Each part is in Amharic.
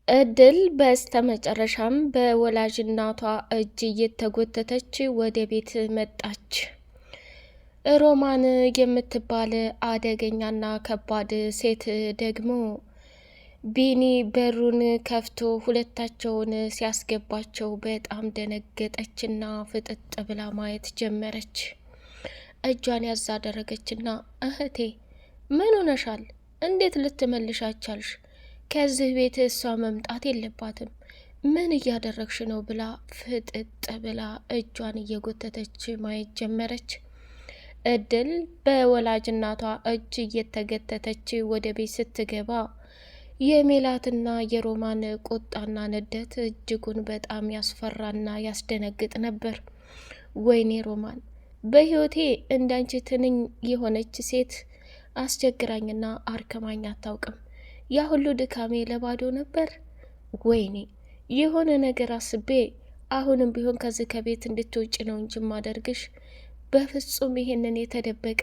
እድል በስተመጨረሻም በወላጅ እናቷ እጅ እየተጎተተች ወደ ቤት መጣች። ሮማን የምትባል አደገኛና ከባድ ሴት ደግሞ ቢኒ በሩን ከፍቶ ሁለታቸውን ሲያስገባቸው በጣም ደነገጠችና ፍጥጥ ብላ ማየት ጀመረች። እጇን ያዝ አደረገችና እህቴ ምን ሆነሻል? እንዴት ልትመልሻቻልሽ? ከዚህ ቤት እሷ መምጣት የለባትም። ምን እያደረግሽ ነው? ብላ ፍጥጥ ብላ እጇን እየጎተተች ማየት ጀመረች። እድል በወላጅ እናቷ እጅ እየተገተተች ወደ ቤት ስትገባ የሜላትና የሮማን ቁጣና ንደት እጅጉን በጣም ያስፈራና ያስደነግጥ ነበር። ወይኔ ሮማን፣ በህይወቴ እንዳንቺ ትንኝ የሆነች ሴት አስቸግራኝና አርከማኝ አታውቅም። ያ ሁሉ ድካሜ ለባዶ ነበር። ወይኔ የሆነ ነገር አስቤ አሁንም ቢሆን ከዚህ ከቤት እንድትወጪ ነው እንጂ ማደርግሽ። በፍጹም ይሄንን የተደበቀ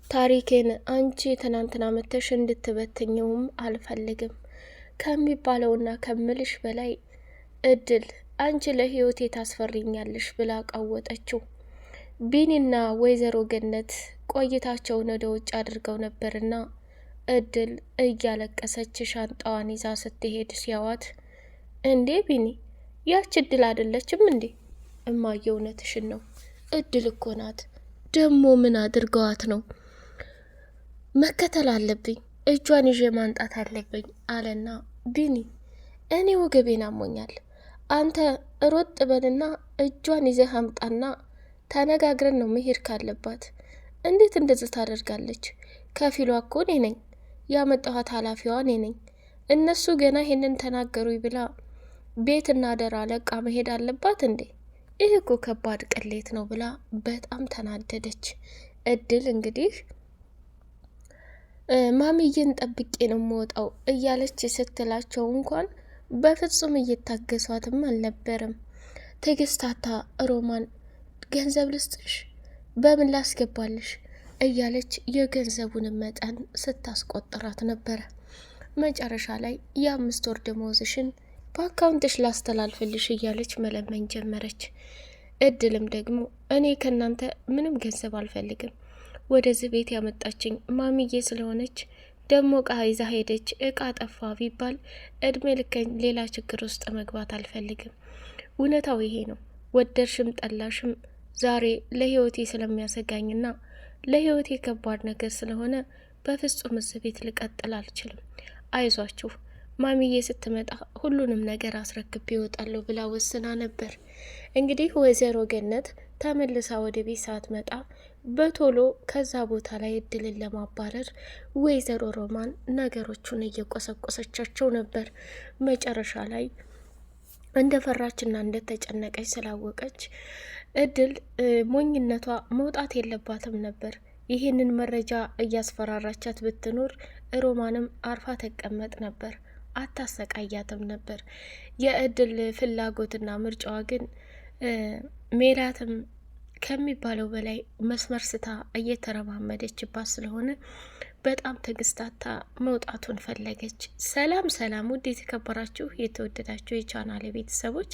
ታሪኬን አንቺ ትናንትና መተሽ እንድትበትኝውም አልፈልግም ከሚባለውና ከምልሽ በላይ እድል አንቺ ለህይወቴ ታስፈሪኛለሽ ብላ ቃወጠችው። ቢኒና ወይዘሮ ገነት ቆይታቸውን ወደ ውጭ አድርገው ነበርና እድል እያለቀሰች ሻንጣዋን ይዛ ስትሄድ ሲያዋት፣ እንዴ ቢኒ ያች እድል አይደለችም እንዴ? እማዬ እውነትሽን ነው፣ እድል እኮ ናት። ደሞ ምን አድርገዋት ነው? መከተል አለብኝ፣ እጇን ይዤ ማንጣት አለብኝ አለና ቢኒ እኔ ወገቤን አሞኛል፣ አንተ ሮጥ በልና እጇን ይዘህ አምጣና ተነጋግረን ነው መሄድ ካለባት። እንዴት እንደዚህ ታደርጋለች? ከፊሏ እኮ እኔ ነኝ ያመጣኋት፣ ኃላፊዋ እኔ ነኝ። እነሱ ገና ይሄንን ተናገሩኝ ብላ ቤትና ደራ ለቃ መሄድ አለባት እንዴ? ይህ እኮ ከባድ ቅሌት ነው ብላ በጣም ተናደደች። እድል እንግዲህ ማሚዬን ጠብቄ ነው የምወጣው እያለች ስትላቸው እንኳን በፍጹም እየታገሷትም አልነበረም። ትዕግስታታ ሮማን ገንዘብ ልስጥሽ፣ በምን ላስገባልሽ እያለች የገንዘቡን መጠን ስታስቆጥራት ነበረ። መጨረሻ ላይ የ5 ወር ደመወዝሽን በአካውንትሽ ላስተላልፍልሽ እያለች መለመን ጀመረች። እድልም ደግሞ እኔ ከእናንተ ምንም ገንዘብ አልፈልግም፣ ወደዚህ ቤት ያመጣችኝ ማሚዬ ስለሆነች ደሞ እቃ ይዛ ሄደች፣ እቃ ጠፋ ቢባል እድሜ ልከኝ ሌላ ችግር ውስጥ መግባት አልፈልግም። እውነታው ይሄ ነው። ወደድሽም ጠላሽም ዛሬ ለህይወቴ ስለሚያሰጋኝና ለህይወቴ ከባድ ነገር ስለሆነ በፍጹም እዚህ ቤት ልቀጥል አልችልም። አይዟችሁ ማሚዬ ስትመጣ ሁሉንም ነገር አስረክቤ ይወጣለሁ ብላ ወስና ነበር። እንግዲህ ወይዘሮ ገነት ተመልሳ ወደ ቤት ሳትመጣ በቶሎ ከዛ ቦታ ላይ እድልን ለማባረር ወይዘሮ ሮማን ነገሮቹን እየቆሰቆሰቻቸው ነበር። መጨረሻ ላይ እንደፈራችና እንደተጨነቀች ስላወቀች እድል ሞኝነቷ መውጣት የለባትም ነበር። ይህንን መረጃ እያስፈራራቻት ብትኖር ሮማንም አርፋ ተቀመጥ ነበር፣ አታሰቃያትም ነበር። የእድል ፍላጎትና ምርጫዋ ግን ሜላትም ከሚባለው በላይ መስመር ስታ እየተረማመደችባት ስለሆነ በጣም ትግስታታ መውጣቱን ፈለገች። ሰላም ሰላም! ውድ የተከበራችሁ የተወደዳችሁ የቻናል ቤተሰቦች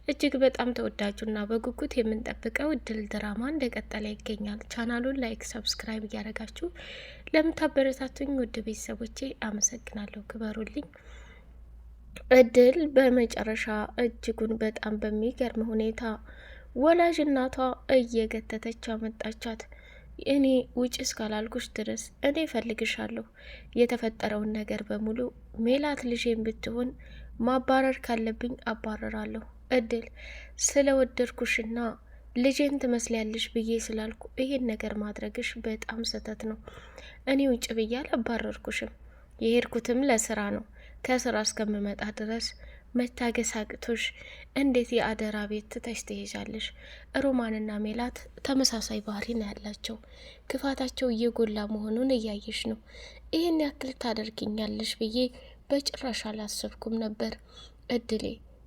እጅግ በጣም ተወዳጁና በጉጉት የምንጠብቀው እድል ድራማ እንደቀጠለ ይገኛል። ቻናሉን ላይክ፣ ሰብስክራይብ እያደረጋችሁ ለምታበረታቱኝ ውድ ቤተሰቦቼ አመሰግናለሁ። ክበሩልኝ። እድል በመጨረሻ እጅጉን በጣም በሚገርም ሁኔታ ወላጅ እናቷ እየገተተች አመጣቻት። እኔ ውጭ እስካላልኩሽ ድረስ እኔ ፈልግሻለሁ። የተፈጠረውን ነገር በሙሉ ሜላት ልጄን ብትሆን ማባረር ካለብኝ አባረራለሁ። እድል ስለወደድኩሽና ልጄን ትመስሊያለሽ ብዬ ስላልኩ ይሄን ነገር ማድረግሽ በጣም ስህተት ነው። እኔ ውጭ ብዬ አላባረርኩሽም። የሄድኩትም ለስራ ነው። ከስራ እስከምመጣ ድረስ መታገስ አቅቶሽ እንዴት የአደራ ቤት ትተሽ ትሄጃለሽ? ሮማንና ሜላት ተመሳሳይ ባህሪ ነው ያላቸው። ክፋታቸው እየጎላ መሆኑን እያየሽ ነው። ይህን ያክል ታደርግኛለሽ ብዬ በጭራሽ አላሰብኩም ነበር። እድሌ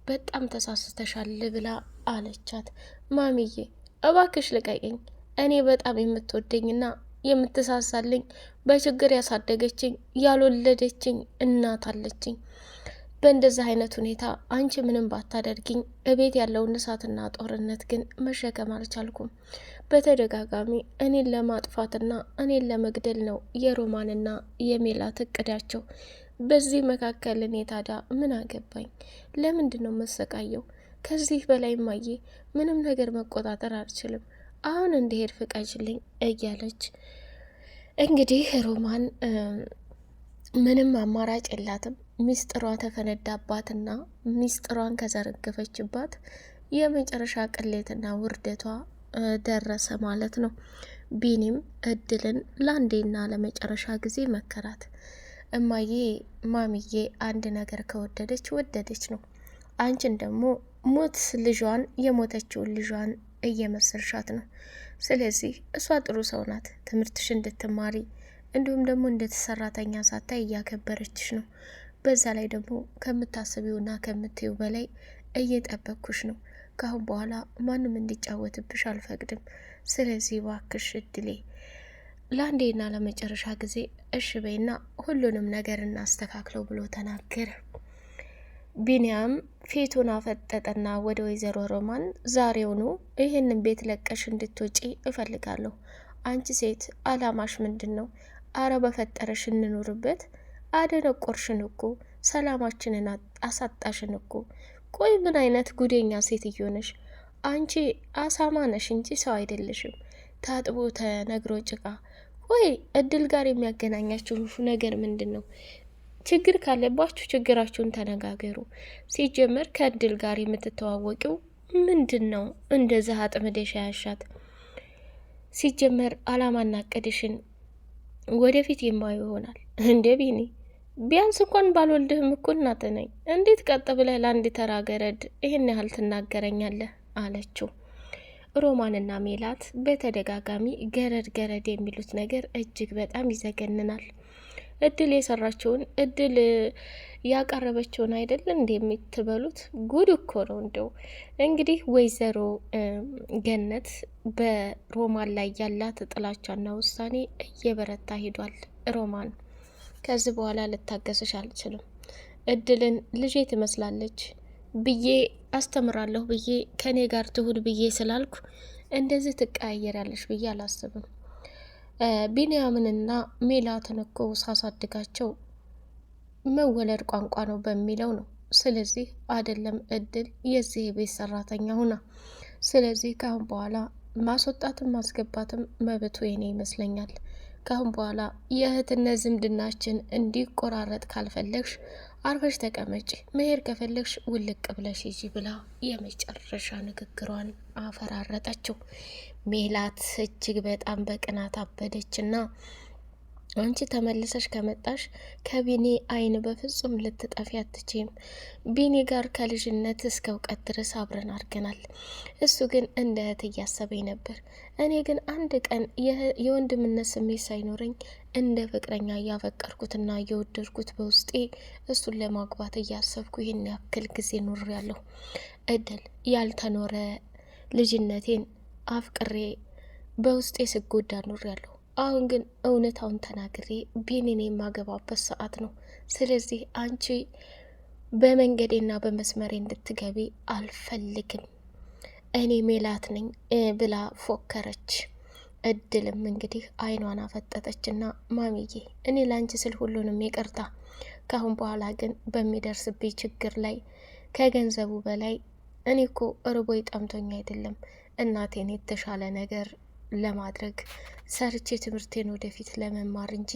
በጣም ተሳስተሻል ብላ አለቻት። ማሚዬ እባክሽ ልቀቀኝ፣ እኔ በጣም የምትወደኝና የምትሳሳልኝ በችግር ያሳደገችኝ ያልወለደችኝ እናት አለችኝ። በእንደዚህ አይነት ሁኔታ አንቺ ምንም ባታደርጊኝ እቤት ያለውን እሳትና ጦርነት ግን መሸከም አልቻልኩም። በተደጋጋሚ እኔን ለማጥፋትና እኔን ለመግደል ነው የሮማንና የሜላት እቅዳቸው። በዚህ መካከል እኔ ታዲያ ምን አገባኝ? ለምንድን ነው መሰቃየው? ከዚህ በላይ ማየ ምንም ነገር መቆጣጠር አልችልም። አሁን እንዲሄድ ፍቀጅልኝ እያለች እንግዲህ ሮማን ምንም አማራጭ የላትም። ሚስጥሯ ተፈነዳባትና ሚስጥሯን ከዘረገፈችባት የመጨረሻ ቅሌትና ውርደቷ ደረሰ ማለት ነው። ቢኒም እድልን ለአንዴና ለመጨረሻ ጊዜ መከራት። እማዬ ማሚዬ አንድ ነገር ከወደደች ወደደች ነው። አንቺን ደግሞ ሞት ልጇን የሞተችውን ልጇን እየመሰልሻት ነው። ስለዚህ እሷ ጥሩ ሰው ናት። ትምህርትሽ እንድትማሪ እንዲሁም ደግሞ እንደተሰራተኛ ሳታይ እያከበረችሽ ነው። በዛ ላይ ደግሞ ከምታስቢውና ከምትዩ በላይ እየጠበቅኩሽ ነው። ካሁን በኋላ ማንም እንዲጫወትብሽ አልፈቅድም። ስለዚህ ባክሽ እድሌ ለአንዴና ለመጨረሻ ጊዜ እሽ በይና ሁሉንም ነገር እናስተካክለው ብሎ ተናገረ። ቢኒያም ፊቱን አፈጠጠና ወደ ወይዘሮ ሮማን ዛሬውኑ ይህንን ቤት ለቀሽ እንድትወጪ እፈልጋለሁ። አንቺ ሴት አላማሽ ምንድን ነው? አረ በፈጠረሽ እንኑርበት። አደነቆርሽን እኮ ሰላማችንን አሳጣሽን እኮ። ቆይ ምን አይነት ጉደኛ ሴትዮ ነሽ አንቺ? አሳማ ነሽ እንጂ ሰው አይደለሽም። ታጥቦ ተነግሮ ጭቃ። ቆይ እድል ጋር የሚያገናኛችሁ ነገር ምንድን ነው? ችግር ካለባችሁ ችግራችሁን ተነጋገሩ። ሲጀመር ከእድል ጋር የምትተዋወቂው ምንድን ነው? እንደዚህ አጥምደሽ ያሻት። ሲጀመር አላማና እቅድሽን ወደፊት የማዩ ይሆናል። እንደ ቢኒ ቢያንስ እንኳን ባልወልድህም እኮ እናት ነኝ። እንዴት ቀጥ ብለህ ለአንድ ተራ ገረድ ይህን ያህል ትናገረኛለህ? አለችው። ሮማንና ሜላት በተደጋጋሚ ገረድ ገረድ የሚሉት ነገር እጅግ በጣም ይዘገንናል። እድል የሰራችውን እድል ያቀረበችውን አይደል እንደ የምትበሉት ጉድ እኮ ነው። እንደው እንግዲህ ወይዘሮ ገነት በሮማን ላይ ያላት ጥላቻና ውሳኔ እየበረታ ሂዷል። ሮማን ከዚህ በኋላ ልታገስሽ አልችልም። እድልን ልጄ ትመስላለች ብዬ አስተምራለሁ ብዬ ከኔ ጋር ትሁን ብዬ ስላልኩ እንደዚህ ትቀያየራለሽ ብዬ አላስብም። ቢንያምንና ሜላትን እኮ ሳሳድጋቸው መወለድ ቋንቋ ነው በሚለው ነው። ስለዚህ አይደለም እድል የዚህ ቤት ሰራተኛ ሁና። ስለዚህ ካሁን በኋላ ማስወጣትም ማስገባትም መብቱ የኔ ይመስለኛል። ካሁን በኋላ የእህትነት ዝምድናችን እንዲቆራረጥ ካልፈለግሽ አርፈሽ ተቀመጪ፣ መሄድ ከፈለግሽ ውልቅ ብለሽ ሂጂ ብላ የመጨረሻ ንግግሯን አፈራረጠችው። ሜላት እጅግ በጣም በቅናት አበደችና አንቺ ተመልሰሽ ከመጣሽ ከቢኒ አይን በፍጹም ልትጠፊ አትችይም። ቢኒ ጋር ከልጅነት እስከ እውቀት ድረስ አብረን አድርገናል። እሱ ግን እንደ እህት እያሰበኝ ነበር። እኔ ግን አንድ ቀን የወንድምነት ስሜት ሳይኖረኝ እንደ ፍቅረኛ እያፈቀርኩትና እየወደድኩት በውስጤ እሱን ለማግባት እያሰብኩ ይህን ያክል ጊዜ ኖሬያለሁ። እድል ያልተኖረ ልጅነቴን አፍቅሬ በውስጤ ስጎዳ ኖሬያለሁ። አሁን ግን እውነታውን ተናግሬ ቢኒን የማገባበት ሰዓት ነው። ስለዚህ አንቺ በመንገዴና በመስመሬ እንድትገቢ አልፈልግም። እኔ ሜላት ነኝ ብላ ፎከረች። እድልም እንግዲህ አይኗን አፈጠጠችና ማሚዬ እኔ ላንቺ ስል ሁሉንም ይቅርታ፣ ካሁን በኋላ ግን በሚደርስብኝ ችግር ላይ ከገንዘቡ በላይ እኔ እኮ እርቦኝ ጠምቶኝ አይደለም እናቴን የተሻለ ነገር ለማድረግ ሰርቼ ትምህርቴን ወደፊት ለመማር እንጂ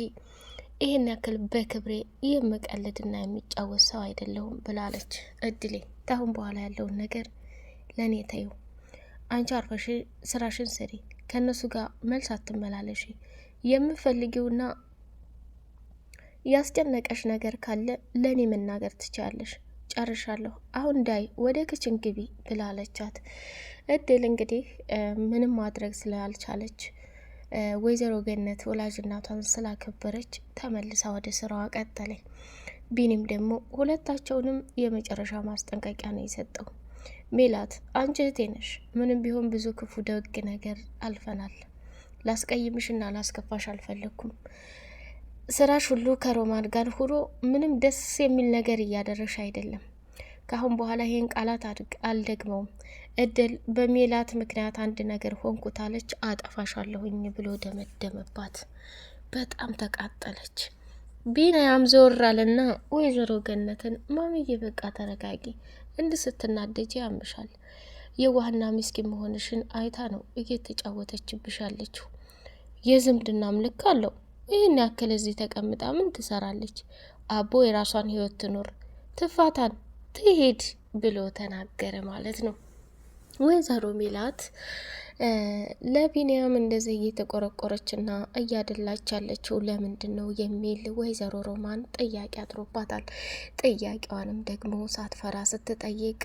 ይህን ያክል በክብሬ የምቀልድና የሚጫወት ሰው አይደለሁም ብላለች። እድሌ ካሁን በኋላ ያለውን ነገር ለእኔ ተዩ። አንቺ አርፈሽ ስራሽን ስሪ፣ ከእነሱ ጋር መልስ አትመላለሽ። የምፈልጊውና ያስጨነቀሽ ነገር ካለ ለእኔ መናገር ትችያለሽ። ጨርሻለሁ። አሁን ዳይ ወደ ክችን ግቢ ብላለቻት። እድል እንግዲህ ምንም ማድረግ ስላልቻለች ወይዘሮ ገነት ወላጅ እናቷን ስላከበረች ተመልሳ ወደ ስራዋ ቀጠለች። ቢኒም ደግሞ ሁለታቸውንም የመጨረሻ ማስጠንቀቂያ ነው የሰጠው። ሜላት አንቺ እህቴ ነሽ፣ ምንም ቢሆን ብዙ ክፉ ደግ ነገር አልፈናል። ላስቀይምሽና ላስከፋሽ አልፈለኩም። ስራሽ ሁሉ ከሮማን ጋር ሁሉ ምንም ደስ የሚል ነገር እያደረግሽ አይደለም። ካሁን በኋላ ይሄን ቃላት አልደግመውም። እድል በሜላት ምክንያት አንድ ነገር ሆንኩታለች፣ አጠፋሻለሁኝ ብሎ ደመደመባት። በጣም ተቃጠለች። ቢናያም ዘወራልና ወይዘሮ ገነትን ማሚዬ በቃ ተረጋጊ፣ ስትናደጂ ያምሻል። የዋህና ምስኪን መሆንሽን አይታ ነው እየተጫወተችብሻለችው። የዝምድናም ልክ አለው። ይህን ያክል እዚህ ተቀምጣ ምን ትሰራለች? አቦ የራሷን ህይወት ትኖር፣ ትፋታን፣ ትሄድ ብሎ ተናገረ ማለት ነው። ወይዘሮ ሜላት ለቢንያም እንደዚህ እየተቆረቆረችና እያደላች ያለችው ለምንድን ነው የሚል ወይዘሮ ሮማን ጥያቄ አድሮባታል። ጥያቄዋንም ደግሞ ሳትፈራ ስትጠይቅ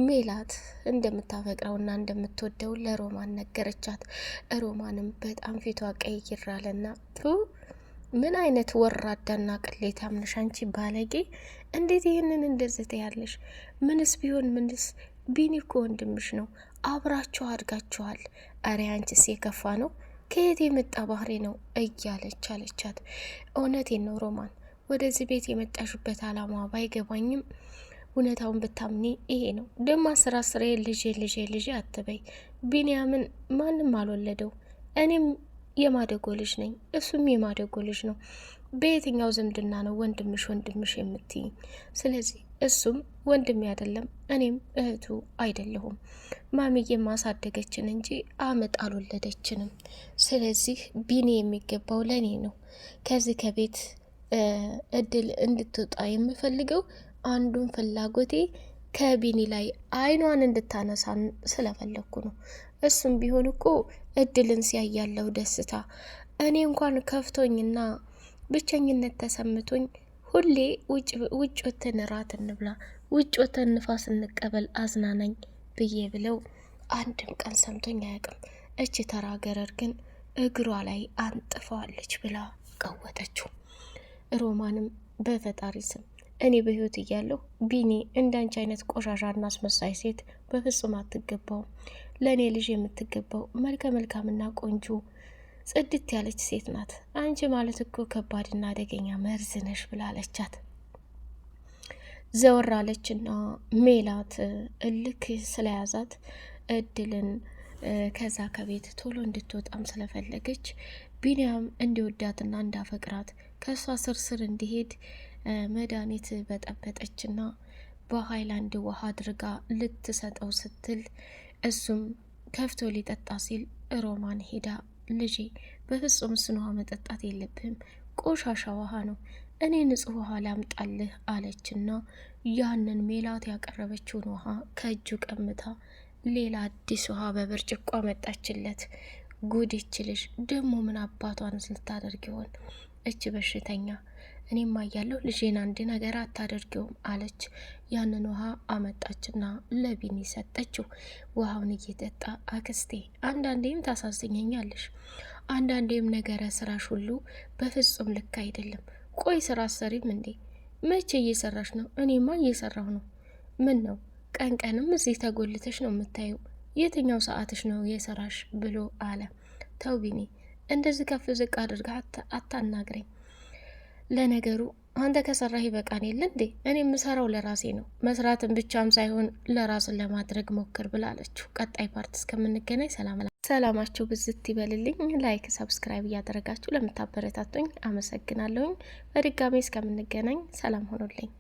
ሜላት እንደምታፈቅረውና እንደምትወደው ለሮማን ነገረቻት። ሮማንም በጣም ፊቷ ቀይ ይራልና ምን አይነት ወራዳና ቅሌታም ነሽ አንቺ ባለጌ! እንዴት ይህንን እንደዚህ ትያለሽ? ምንስ ቢሆን ምንስ ቢኒ እኮ ወንድምሽ ነው፣ አብራችሁ አድጋችኋል። አረ አንቺስ የከፋ ነው፣ ከየት የመጣ ባህሪ ነው እያለች አለቻት። እውነቴን ነው ሮማን፣ ወደዚህ ቤት የመጣሽበት አላማ ባይገባኝም እውነታውን ብታምኒ ይሄ ነው። ደሞ አስራ ልጄ አትበይ። ቢንያምን ማንም አልወለደው፣ እኔም የማደጎ ልጅ ነኝ፣ እሱም የማደጎ ልጅ ነው። በየትኛው ዝምድና ነው ወንድምሽ የምትይኝ? ስለዚህ እሱም ወንድሜ አይደለም፣ እኔም እህቱ አይደለሁም። ማሚዬ ማሳደገችን እንጂ አመጥ አልወለደችንም። ስለዚህ ቢኒ የሚገባው ለኔ ነው። ከዚህ ከቤት እድል እንድትወጣ የምፈልገው አንዱን ፍላጎቴ ከቢኒ ላይ አይኗን እንድታነሳን ስለፈለኩ ነው። እሱም ቢሆን እኮ እድልን ሲያያለው ደስታ እኔ እንኳን ከፍቶኝና ብቸኝነት ተሰምቶኝ ሁሌ ውጭ ወተን ራት እንብላ፣ ውጭ ወተን ንፋስ እንቀበል፣ አዝናናኝ ብዬ ብለው አንድም ቀን ሰምቶኝ አያውቅም። እች ተራ ገረድ ግን እግሯ ላይ አንጥፈዋለች ብላ ቀወጠችው። ሮማንም በፈጣሪ ስም እኔ በህይወት እያለሁ ቢኒ እንዳንቺ አይነት ቆሻሻና አስመሳይ ሴት በፍጹም አትገባውም። ለእኔ ልጅ የምትገባው መልከ መልካምና ቆንጆ ጽድት ያለች ሴት ናት። አንቺ ማለት እኮ ከባድና አደገኛ መርዝ ነሽ ብላለቻት። ዘወራለችና ሜላት እልክ ስለያዛት እድልን ከዛ ከቤት ቶሎ እንድትወጣም ስለፈለገች ቢንያም እንዲወዳትና እንዳፈቅራት ከሷ ስርስር እንዲሄድ መድኃኒት በጠበጠችና በሃይላንድ ውሃ አድርጋ ልትሰጠው ስትል እሱም ከፍቶ ሊጠጣ ሲል ሮማን ሄዳ ልጄ በፍጹም እሱን ውሃ መጠጣት የለብህም፣ ቆሻሻ ውሃ ነው፣ እኔ ንጹህ ውሃ ላምጣልህ አለችና ያንን ሜላት ያቀረበችውን ውሃ ከእጁ ቀምታ ሌላ አዲስ ውሃ በብርጭቆ አመጣችለት። ጉድ ይችልሽ ደግሞ ምን አባቷን ልታደርግ ይሆን እች በሽተኛ? እኔማ እያለሁ ልጄን አንድ ነገር አታደርገውም አለች። ያንን ውሃ አመጣችና ለቢኒ ሰጠችው። ውሃውን እየጠጣ አክስቴ አንዳንዴም ታሳዝኘኛለሽ፣ አንዳንዴም ነገረ ስራሽ ሁሉ በፍጹም ልክ አይደለም። ቆይ ስራ አሰሪም እንዴ? መቼ እየሰራሽ ነው? እኔማ እየሰራሁ ነው። ምን ነው ቀን ቀንም እዚህ ተጎልተሽ ነው የምታየው? የትኛው ሰዓትሽ ነው የሰራሽ ብሎ አለ። ተው ቢኒ፣ እንደዚህ ከፍ ዝቅ አድርጋ አታናግረኝ። ለነገሩ አንተ ከሰራህ ይበቃን የለ እንዴ? እኔ የምሰራው ለራሴ ነው። መስራትን ብቻም ሳይሆን ለራስን ለማድረግ ሞክር ብላለችው። ቀጣይ ፓርት እስከምንገናኝ ሰላማችሁ ብዝት ይበልልኝ። ላይክ ሰብስክራይብ እያደረጋችሁ ለምታበረታቱኝ አመሰግናለሁኝ። በድጋሚ እስከምንገናኝ ሰላም ሆኖልኝ